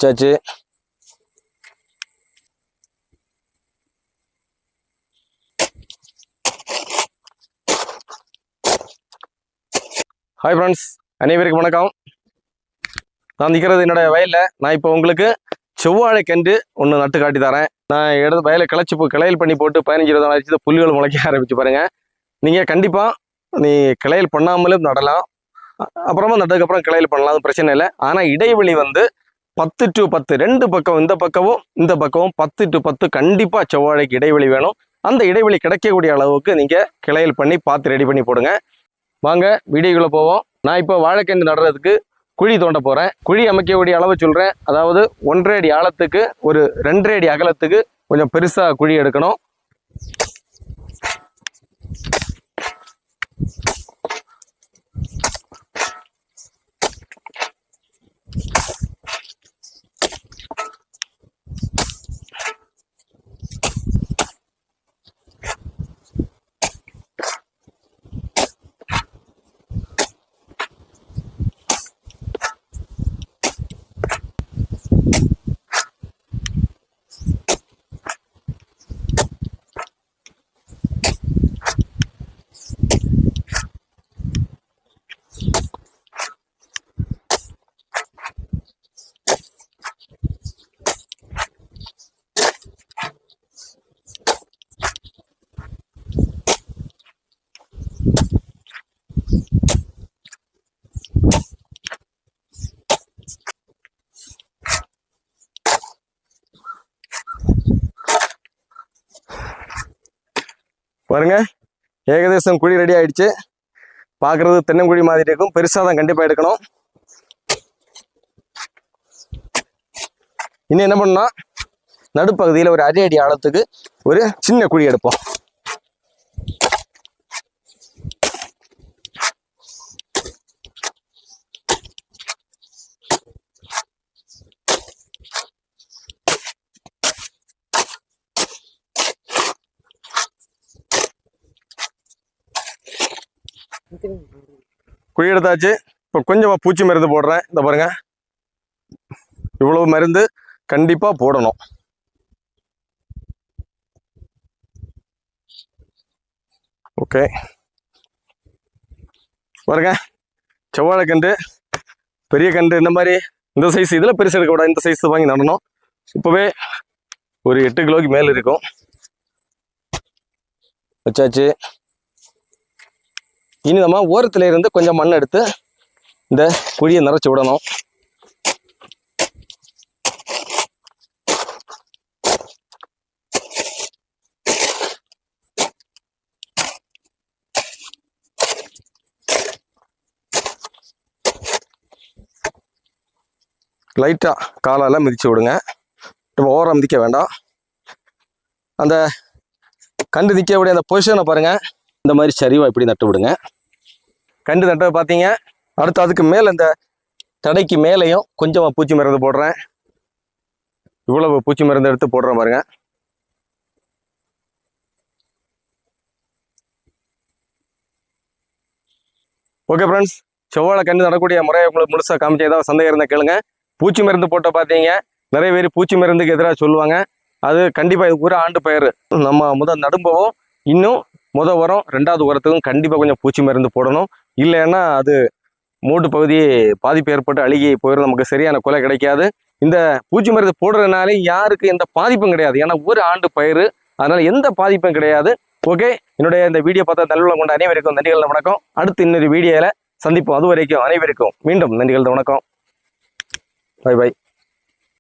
வச்சாச்சு. Hi friends, அனைவருக்கும் வணக்கம். நான் நிற்கிறது என்னோட வயலில். நான் இப்போ உங்களுக்கு செவ்வாழை கன்று ஒன்று நட்டு காட்டி தரேன். நான் இடது வயலை கிளையல் பண்ணி போட்டு 15-20 நாள் ஆச்சு புல்லுகள் முளைக்க ஆரம்பிச்சு பாருங்கள். நீங்கள் கண்டிப்பாக கிளையல் பண்ணாமலும் நடலாம், அப்புறமா நட்டதுக்கப்புறம் கிளையல் பண்ணலாம், அது பிரச்சனை இல்லை. ஆனால் இடைவெளி 10 to 10, ரெண்டு பக்கம், இந்த பக்கமும் 10 to 10 கண்டிப்பாக செவ்வாழைக்கு இடைவெளி வேணும். அந்த இடைவெளி கிடைக்கக்கூடிய அளவுக்கு நீங்கள் கிளையல் பண்ணி பார்த்து ரெடி பண்ணி போடுங்க. வாங்க வீடியோக்குள்ளே போவோம். நான் இப்போ வாழைக்கன்று நடுறதுக்கு குழி தோண்ட போகிறேன். குழி அமைக்கக்கூடிய அளவு சொல்கிறேன். அதாவது 1.5 அடி ஆழத்துக்கு ஒரு 2.5 அடி அகலத்துக்கு கொஞ்சம் பெருசாக குழி எடுக்கணும். பாருங்க, ஏகதேசம் குழி ரெடி ஆயிடுச்சு. பார்க்குறது தென்னங்குழி மாதிரி இருக்கும், பெருசாக தான் கண்டிப்பாக எடுக்கணும். இன்னும் என்ன பண்ணா, நடுப்பகுதியில் ஒரு 1.5 அடி ஆழத்துக்கு ஒரு சின்ன குழி எடுப்போம். குழி எடுத்தாச்சு. இப்போ கொஞ்சமாக பூச்சி மருந்து போடுறேன். இந்த பாருங்க, இவ்வளவு மருந்து கண்டிப்பாக போடணும். ஓகே, பாருங்க, செவ்வாழை கன்று பெரிய கன்று இந்த மாதிரி இந்த சைஸ், இதில் பெருசு எடுக்கக்கூடாது, இந்த சைஸ் வாங்கி நடணும். இப்போவே ஒரு 8 கிலோக்கு மேலே இருக்கும். வச்சாச்சு. இனி நம்ம ஓரத்துல இருந்து கொஞ்சம் மண் எடுத்து இந்த குழியை நிறச்சி விடணும். லைட்டா காலால மிதிச்சு விடுங்க, நம்ம ஓரம் மிதிக்க வேண்டாம். அந்த கண்டு நிற்கக்கூடிய அந்த பொசிஷனை பாருங்க, இந்த மாதிரி சரிவா இப்படி நட்டு விடுங்க. கண்டு நட்டதை பார்த்தீங்க. அடுத்து அதுக்கு மேலே இந்த தடைக்கு மேலேயும் கொஞ்சமாக பூச்சி மருந்து போடுறேன். இவ்வளவு பூச்சி மருந்து எடுத்து போடுறேன் பாருங்க. ஓகே ஃப்ரெண்ட்ஸ், செவ்வாழை கண்டு நடக்கூடிய முறையை உங்களுக்கு முழுசாக காமிச்சு ஏதாவது சந்தேகம் இருந்தால் கேளுங்க. பூச்சி மருந்து போட்ட பார்த்தீங்க, நிறைய பேர் பூச்சி மருந்துக்கு எதிராக சொல்லுவாங்க. அது கண்டிப்பாக இது ஒரு ஆண்டு பயிர். நம்ம முதல் நடும்பவும் இன்னும் உரம், 2வது உரத்துக்கும் கண்டிப்பாக கொஞ்சம் பூச்சி மருந்து போடணும். இல்லைன்னா அது மூட்டு பகுதி பாதிப்பு ஏற்பட்டு அழுகி போயிடும், நமக்கு சரியான கொலை கிடைக்காது. இந்த பூச்சி மருந்து போடுறதுனால யாருக்கு எந்த பாதிப்பும் கிடையாது, ஏன்னா ஒரு ஆண்டு பயிர், அதனால எந்த பாதிப்பும் கிடையாது. ஓகே, என்னுடைய இந்த வீடியோ பார்த்தா நல்லுள்ளம் கொண்ட அனைவருக்கும் நன்றிகள் வணக்கம். அடுத்து இன்னொரு வீடியோவில் சந்திப்போம். அது வரைக்கும் அனைவருக்கும் மீண்டும் நன்றிகள் வணக்கம். Bye by.